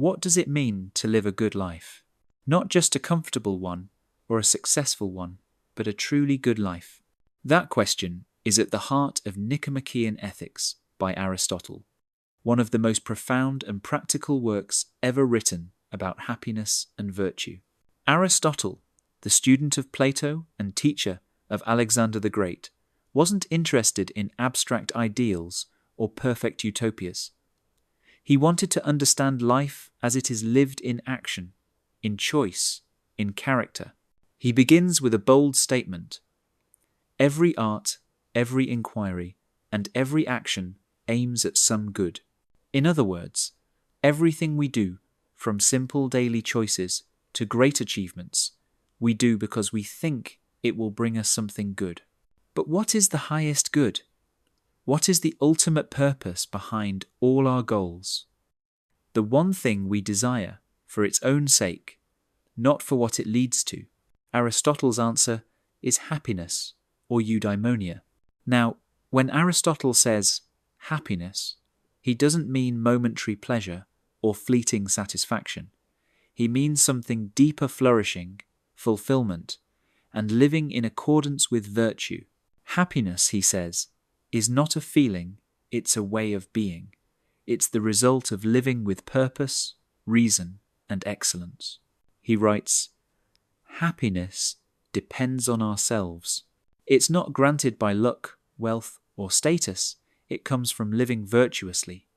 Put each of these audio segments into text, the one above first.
What does it mean to live a good life? Not just a comfortable one or a successful one, but a truly good life. That question is at the heart of Nicomachean Ethics by Aristotle, one of the most profound and practical works ever written about happiness and virtue. Aristotle, the student of Plato and teacher of Alexander the Great, wasn't interested in abstract ideals or perfect utopias. He wanted to understand life as it is lived in action, in choice, in character. He begins with a bold statement: every art, every inquiry, and every action aims at some good. In other words, everything we do, from simple daily choices to great achievements, we do because we think it will bring us something good. But what is the highest good? What is the ultimate purpose behind all our goals? The one thing we desire for its own sake, not for what it leads to. Aristotle's answer is happiness, or eudaimonia. Now, when Aristotle says happiness, he doesn't mean momentary pleasure or fleeting satisfaction. He means something deeper: flourishing, fulfillment, and living in accordance with virtue. Happiness, he says, is not a feeling, it's a way of being. It's the result of living with purpose, reason, and excellence. He writes, happiness depends on ourselves. It's not granted by luck, wealth, or status. It comes from living virtuously,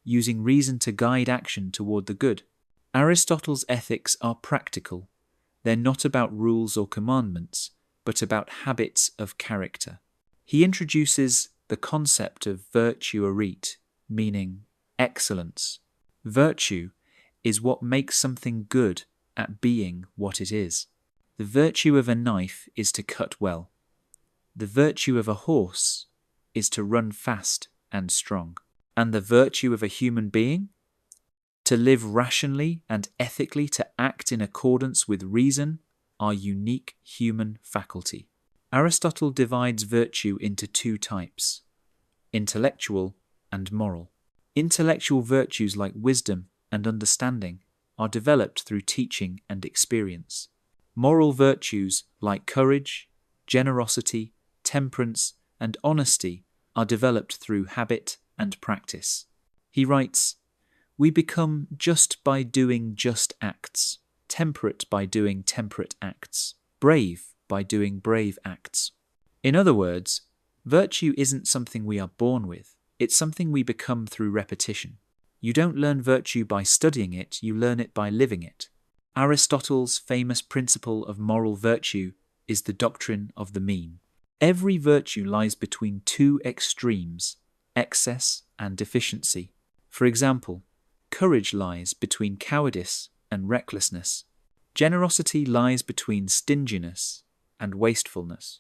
using reason to guide action toward the good. Aristotle's ethics are practical. They're not about rules or commandments, but about habits of character. He introduces the concept of virtuousity, meaning excellence. Virtue is what makes something good at being what it is. The virtue of a knife is to cut well. The virtue of a horse is to run fast and strong. And the virtue of a human being? To live rationally and ethically, to act in accordance with reason, our unique human faculty. Aristotle divides virtue into two types: intellectual and moral. Intellectual virtues like wisdom and understanding are developed through teaching and experience. Moral virtues like courage, generosity, temperance, and honesty are developed through habit and practice. He writes, we become just by doing just acts, temperate by doing temperate acts, brave by doing brave acts. In other words, virtue isn't something we are born with, it's something we become through repetition. You don't learn virtue by studying it, you learn it by living it. Aristotle's famous principle of moral virtue is the doctrine of the mean. Every virtue lies between two extremes, excess and deficiency. For example, courage lies between cowardice and recklessness. Generosity lies between stinginess and wastefulness.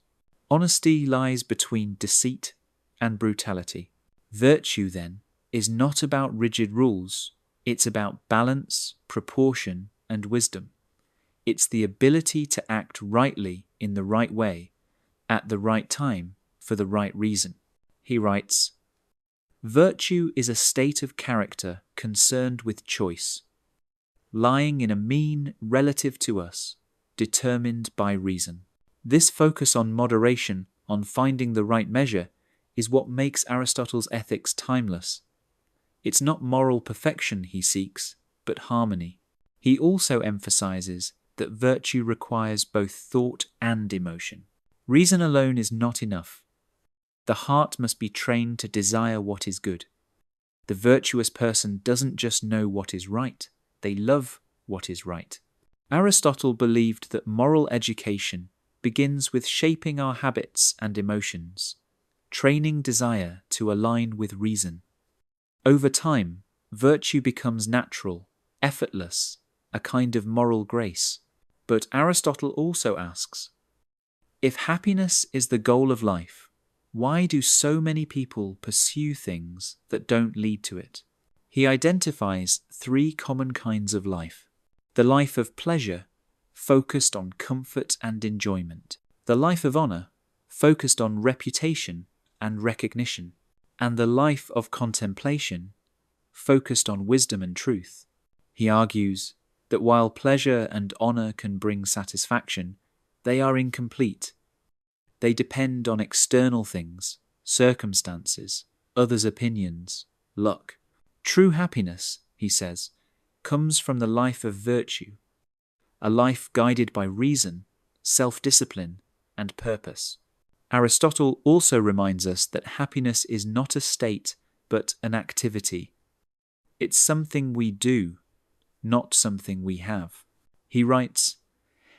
Honesty lies between deceit and brutality. Virtue, then, is not about rigid rules. It's about balance, proportion, and wisdom. It's the ability to act rightly in the right way, at the right time, for the right reason. He writes, virtue is a state of character concerned with choice, lying in a mean relative to us, determined by reason. This focus on moderation, on finding the right measure, is what makes Aristotle's ethics timeless. It's not moral perfection he seeks, but harmony. He also emphasizes that virtue requires both thought and emotion. Reason alone is not enough. The heart must be trained to desire what is good. The virtuous person doesn't just know what is right, they love what is right. Aristotle believed that moral education begins with shaping our habits and emotions, training desire to align with reason. Over time, virtue becomes natural, effortless, a kind of moral grace. But Aristotle also asks, if happiness is the goal of life, why do so many people pursue things that don't lead to it? He identifies three common kinds of life. The life of pleasure, focused on comfort and enjoyment. The life of honor, focused on reputation and recognition. And the life of contemplation, focused on wisdom and truth. He argues that while pleasure and honor can bring satisfaction, they are incomplete. They depend on external things, circumstances, others' opinions, luck. True happiness, he says, comes from the life of virtue, a life guided by reason, self-discipline, and purpose. Aristotle also reminds us that happiness is not a state, but an activity. It's something we do, not something we have. He writes,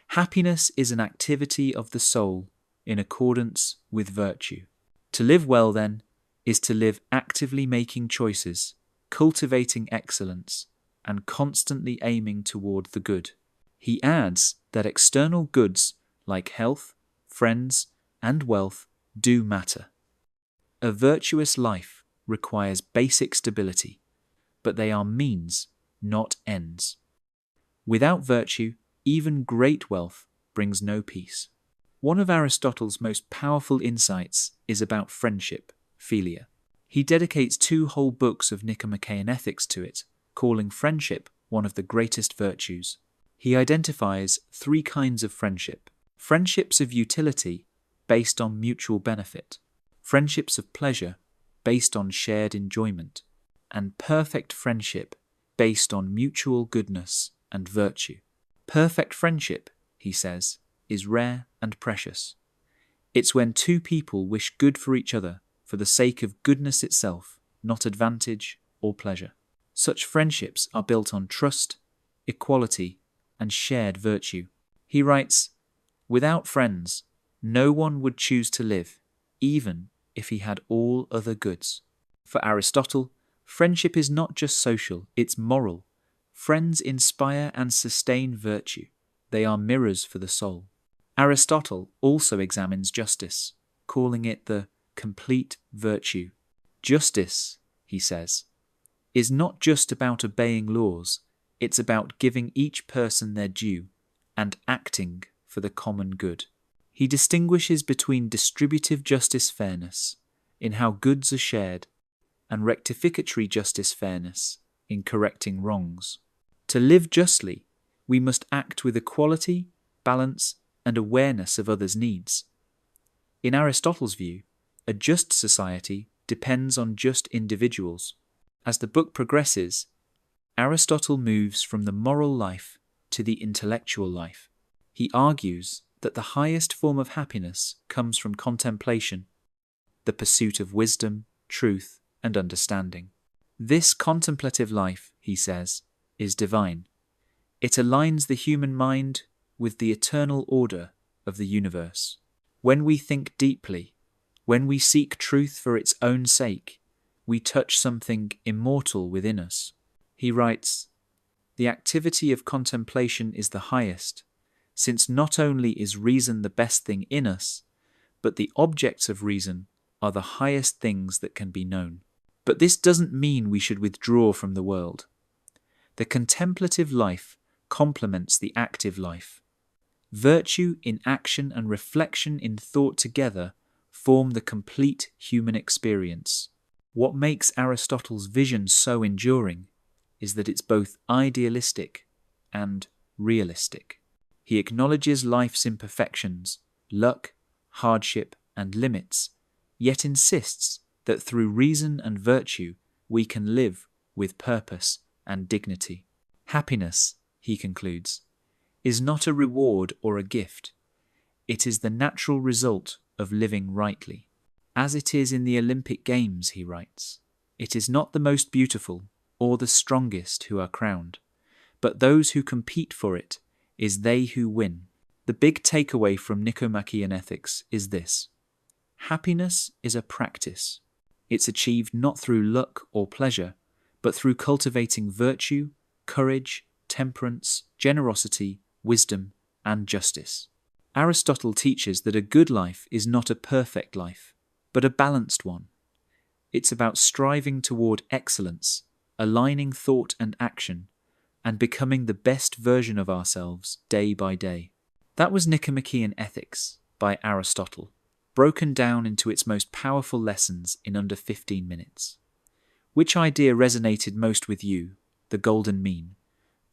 "Happiness is an activity of the soul in accordance with virtue." To live well, then, is to live actively making choices, cultivating excellence, and constantly aiming toward the good. He adds that external goods like health, friends, and wealth do matter. A virtuous life requires basic stability, but they are means, not ends. Without virtue, even great wealth brings no peace. One of Aristotle's most powerful insights is about friendship, philia. He dedicates 2 whole books of Nicomachean Ethics to it, calling friendship one of the greatest virtues. He identifies 3 kinds of friendship: friendships of utility, based on mutual benefit; friendships of pleasure, based on shared enjoyment; and perfect friendship, based on mutual goodness and virtue. Perfect friendship, he says, is rare and precious. It's when 2 people wish good for each other for the sake of goodness itself, not advantage or pleasure. Such friendships are built on trust, equality, and shared virtue. He writes, "Without friends, no one would choose to live, even if he had all other goods." For Aristotle, friendship is not just social, it's moral. Friends inspire and sustain virtue. They are mirrors for the soul. Aristotle also examines justice, calling it the complete virtue. Justice, he says, is not just about obeying laws, it's about giving each person their due and acting for the common good. He distinguishes between distributive justice fairness, in how goods are shared, and rectificatory justice fairness, in correcting wrongs. To live justly, we must act with equality, balance, and awareness of others' needs. In Aristotle's view, a just society depends on just individuals. As the book progresses, Aristotle moves from the moral life to the intellectual life. He argues that the highest form of happiness comes from contemplation, the pursuit of wisdom, truth, and understanding. This contemplative life, he says, is divine. It aligns the human mind with the eternal order of the universe. When we think deeply, when we seek truth for its own sake, we touch something immortal within us. He writes, "The activity of contemplation is the highest, since not only is reason the best thing in us, but the objects of reason are the highest things that can be known." But this doesn't mean we should withdraw from the world. The contemplative life complements the active life. Virtue in action and reflection in thought together form the complete human experience. What makes Aristotle's vision so enduring is that it's both idealistic and realistic. He acknowledges life's imperfections, luck, hardship, and limits, yet insists that through reason and virtue we can live with purpose and dignity. Happiness, he concludes, is not a reward or a gift. It is the natural result of living rightly. As it is in the Olympic Games, he writes, it is not the most beautiful or the strongest who are crowned, but those who compete for it is they who win. The big takeaway from Nicomachean Ethics is this: happiness is a practice. It's achieved not through luck or pleasure, but through cultivating virtue, courage, temperance, generosity, wisdom, and justice. Aristotle teaches that a good life is not a perfect life, but a balanced one. It's about striving toward excellence, aligning thought and action, and becoming the best version of ourselves day by day. That was Nicomachean Ethics by Aristotle, broken down into its most powerful lessons in under 15 minutes. Which idea resonated most with you, the golden mean?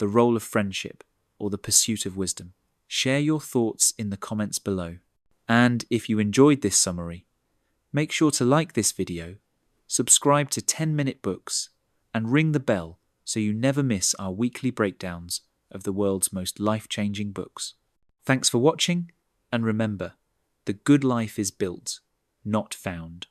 the role of friendship, or the pursuit of wisdom? Share your thoughts in the comments below. And if you enjoyed this summary, make sure to like this video, subscribe to 10-Minute Books, and ring the bell so you never miss our weekly breakdowns of the world's most life-changing books. Thanks for watching, and remember, the good life is built, not found.